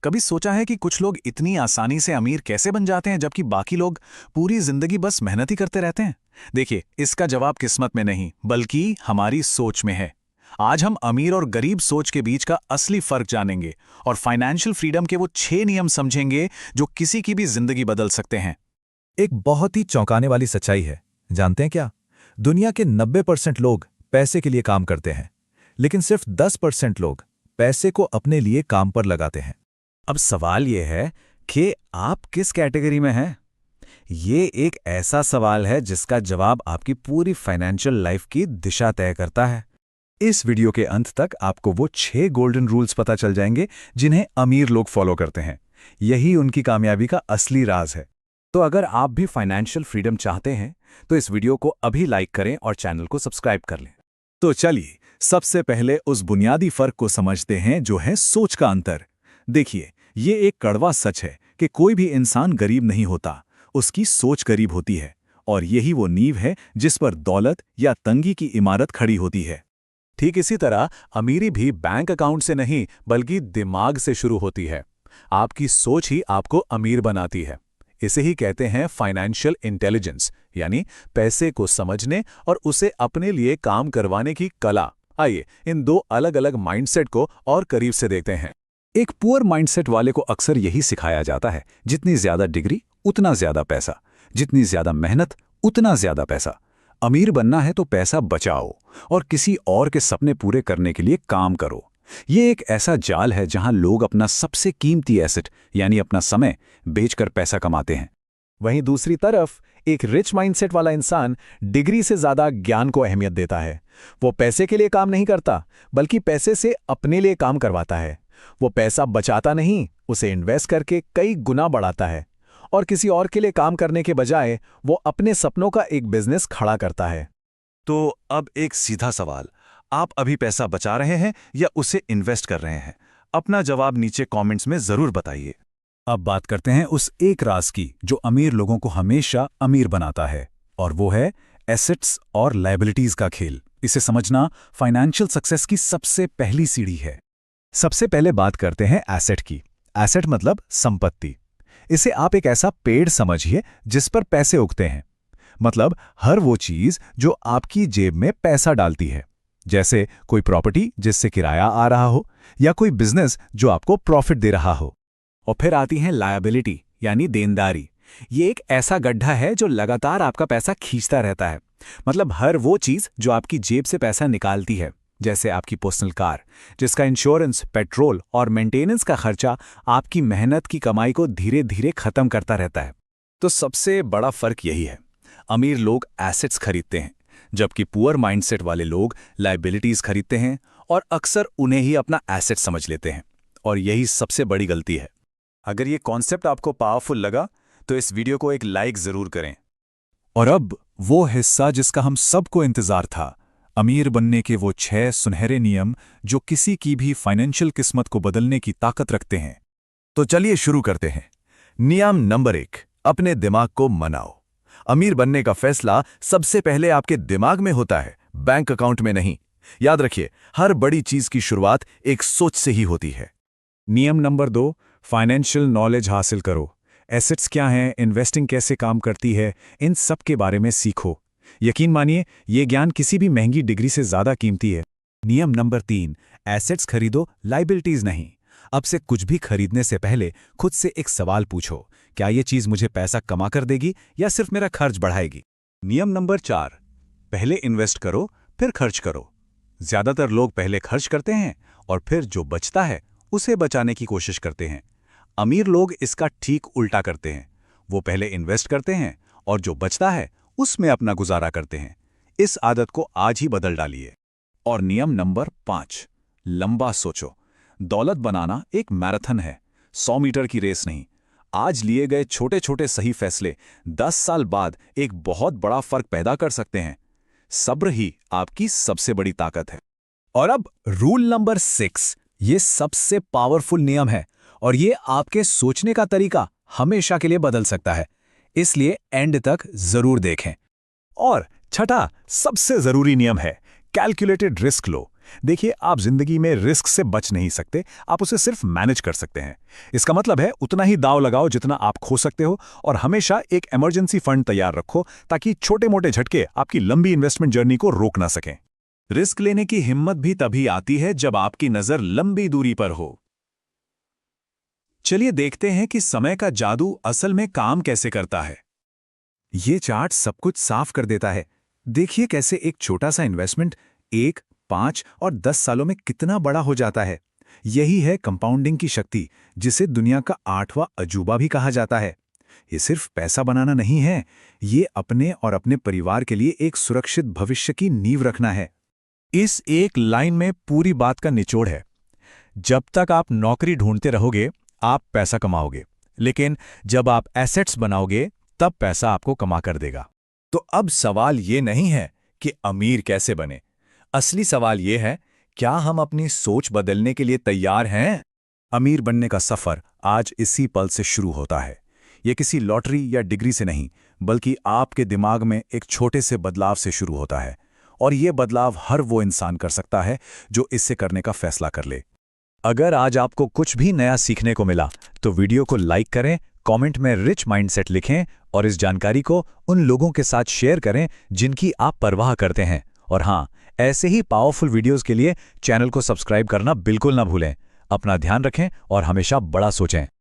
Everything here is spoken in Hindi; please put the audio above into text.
कभी सोचा है कि कुछ लोग इतनी आसानी से अमीर कैसे बन जाते हैं जबकि बाकी लोग पूरी जिंदगी बस मेहनत ही करते रहते हैं? देखिए, इसका जवाब किस्मत में नहीं बल्कि हमारी सोच में है। आज हम अमीर और गरीब सोच के बीच का असली फर्क जानेंगे और फाइनेंशियल फ्रीडम के वो 6 नियम समझेंगे जो किसी की भी जिंदगी बदल सकते हैं। एक बहुत ही चौंकाने वाली सच्चाई है। जानते हैं क्या? दुनिया के 90% लोग पैसे के लिए काम करते हैं, लेकिन सिर्फ 10% लोग पैसे को अपने लिए काम पर लगाते हैं। अब सवाल यह है कि आप किस कैटेगरी में हैं? ये एक ऐसा सवाल है जिसका जवाब आपकी पूरी फाइनेंशियल लाइफ की दिशा तय करता है। इस वीडियो के अंत तक आपको वो 6 गोल्डन रूल्स पता चल जाएंगे जिन्हें अमीर लोग फॉलो करते हैं। यही उनकी कामयाबी का असली राज है। तो अगर आप भी फाइनेंशियल फ्रीडम चाहते हैं तो इस वीडियो को अभी लाइक करें और चैनल को सब्सक्राइब कर लें। तो चलिए, सबसे पहले उस बुनियादी फर्क को समझते हैं जो है सोच का अंतर। देखिए, ये एक कड़वा सच है कि कोई भी इंसान गरीब नहीं होता, उसकी सोच गरीब होती है। और यही वो नींव है जिस पर दौलत या तंगी की इमारत खड़ी होती है। ठीक इसी तरह अमीरी भी बैंक अकाउंट से नहीं बल्कि दिमाग से शुरू होती है। आपकी सोच ही आपको अमीर बनाती है। इसे ही कहते हैं फाइनेंशियल इंटेलिजेंस, यानी पैसे को समझने और उसे अपने लिए काम करवाने की कला। आइए इन दो अलग अलग माइंडसेट को और करीब से देखते हैं। एक पुअर माइंडसेट वाले को अक्सर यही सिखाया जाता है, जितनी ज्यादा डिग्री उतना ज्यादा पैसा, जितनी ज्यादा मेहनत उतना ज्यादा पैसा। अमीर बनना है तो पैसा बचाओ और किसी और के सपने पूरे करने के लिए काम करो। ये एक ऐसा जाल है जहां लोग अपना सबसे कीमती एसेट यानी अपना समय बेचकर पैसा कमाते हैं। वहीं दूसरी तरफ एक रिच माइंडसेट वाला इंसान डिग्री से ज्यादा ज्ञान को अहमियत देता है। वो पैसे के लिए काम नहीं करता बल्कि पैसे से अपने लिए काम करवाता है। वो पैसा बचाता नहीं, उसे इन्वेस्ट करके कई गुना बढ़ाता है और किसी और के लिए काम करने के बजाय वो अपने सपनों का एक बिजनेस खड़ा करता है। तो अब एक सीधा सवाल, आप अभी पैसा बचा रहे हैं या उसे इन्वेस्ट कर रहे हैं? अपना जवाब नीचे कमेंट्स में जरूर बताइए। अब बात करते हैं उस एक राज की जो अमीर लोगों को हमेशा अमीर बनाता है, और वो है एसेट्स और लायबिलिटीज का खेल। इसे समझना फाइनेंशियल सक्सेस की सबसे पहली सीढ़ी है। सबसे पहले बात करते हैं एसेट की। एसेट मतलब संपत्ति। इसे आप एक ऐसा पेड़ समझिए जिस पर पैसे उगते हैं। मतलब हर वो चीज जो आपकी जेब में पैसा डालती है, जैसे कोई प्रॉपर्टी जिससे किराया आ रहा हो या कोई बिजनेस जो आपको प्रॉफिट दे रहा हो। और फिर आती है लायबिलिटी यानी देनदारी। ये एक ऐसा गड्ढा है जो लगातार आपका पैसा खींचता रहता है। मतलब हर वो चीज जो आपकी जेब से पैसा निकालती है, जैसे आपकी पर्सनल कार जिसका इंश्योरेंस, पेट्रोल और मेंटेनेंस का खर्चा आपकी मेहनत की कमाई को धीरे धीरे खत्म करता रहता है। तो सबसे बड़ा फर्क यही है, अमीर लोग एसेट्स खरीदते हैं जबकि पुअर माइंडसेट वाले लोग लायबिलिटीज खरीदते हैं और अक्सर उन्हें ही अपना एसेट समझ लेते हैं। और यही सबसे बड़ी गलती है। अगर ये कॉन्सेप्ट आपको पावरफुल लगा तो इस वीडियो को एक लाइक जरूर करें। और अब वो हिस्सा जिसका हम सबको इंतजार था, अमीर बनने के वो 6 सुनहरे नियम जो किसी की भी फाइनेंशियल किस्मत को बदलने की ताकत रखते हैं। तो चलिए शुरू करते हैं। नियम नंबर 1, अपने दिमाग को मनाओ। अमीर बनने का फैसला सबसे पहले आपके दिमाग में होता है, बैंक अकाउंट में नहीं। याद रखिए, हर बड़ी चीज की शुरुआत एक सोच से ही होती है। नियम नंबर 2, फाइनेंशियल नॉलेज हासिल करो। एसेट्स क्या हैं, इन्वेस्टिंग कैसे काम करती है, इन सब के बारे में सीखो। यकीन मानिए, ये ज्ञान किसी भी महंगी डिग्री से ज्यादा कीमती है। नियम नंबर 3, एसेट्स खरीदो, लायबिलिटीज नहीं। अब से कुछ भी खरीदने से पहले खुद से एक सवाल पूछो, क्या ये चीज मुझे पैसा कमा कर देगी या सिर्फ मेरा खर्च बढ़ाएगी? नियम नंबर 4, पहले इन्वेस्ट करो फिर खर्च करो। ज्यादातर लोग पहले खर्च करते हैं और फिर जो बचता है उसे बचाने की कोशिश करते हैं। अमीर लोग इसका ठीक उल्टा करते हैं। वो पहले इन्वेस्ट करते हैं और जो बचता है उसमें अपना गुजारा करते हैं। इस आदत को आज ही बदल डालिए। और नियम नंबर 5, लंबा सोचो। दौलत बनाना एक मैराथन है, 100 मीटर की रेस नहीं। आज लिए गए छोटे छोटे सही फैसले 10 साल बाद एक बहुत बड़ा फर्क पैदा कर सकते हैं। सब्र ही आपकी सबसे बड़ी ताकत है। और अब रूल नंबर 6, ये सबसे पावरफुल नियम है और ये आपके सोचने का तरीका हमेशा के लिए बदल सकता है, इसलिए एंड तक जरूर देखें। और छठा सबसे जरूरी नियम है, कैलकुलेटेड रिस्क लो। देखिए, आप जिंदगी में रिस्क से बच नहीं सकते, आप उसे सिर्फ मैनेज कर सकते हैं। इसका मतलब है उतना ही दांव लगाओ जितना आप खो सकते हो, और हमेशा एक इमरजेंसी फंड तैयार रखो ताकि छोटे-मोटे झटके आपकी लंबी इन्वेस्टमेंट जर्नी को रोक ना सकें। रिस्क लेने की हिम्मत भी तभी आती है जब आपकी नजर लंबी दूरी पर हो। चलिए देखते हैं कि समय का जादू असल में काम कैसे करता है। ये चार्ट सब कुछ साफ कर देता है। देखिए कैसे एक छोटा सा इन्वेस्टमेंट 1, 5 और 10 सालों में कितना बड़ा हो जाता है। यही है कंपाउंडिंग की शक्ति, जिसे दुनिया का 8वां अजूबा भी कहा जाता है। ये सिर्फ पैसा बनाना नहीं है, ये अपने और अपने परिवार के लिए एक सुरक्षित भविष्य की नींव रखना है। इस एक लाइन में पूरी बात का निचोड़ है। जब तक आप नौकरी ढूंढते रहोगे, आप पैसा कमाओगे, लेकिन जब आप एसेट्स बनाओगे, तब पैसा आपको कमा कर देगा। तो अब सवाल ये नहीं है कि अमीर कैसे बने। असली सवाल ये है, क्या हम अपनी सोच बदलने के लिए तैयार हैं? अमीर बनने का सफर आज इसी पल से शुरू होता है। ये किसी लॉटरी या डिग्री से नहीं, बल्कि आपके दिमाग में एक छोटे से बदलाव से शुरू होता है। और ये बदलाव हर वो इंसान कर सकता है जो इससे करने का फैसला कर ले। अगर आज आपको कुछ भी नया सीखने को मिला, तो वीडियो को लाइक करें, कमेंट में रिच माइंडसेट लिखें और इस जानकारी को उन लोगों के साथ शेयर करें जिनकी आप परवाह करते हैं। और हाँ, ऐसे ही पावरफुल वीडियोस के लिए चैनल को सब्सक्राइब करना बिल्कुल ना भूलें। अपना ध्यान रखें और हमेशा बड़ा सोचें।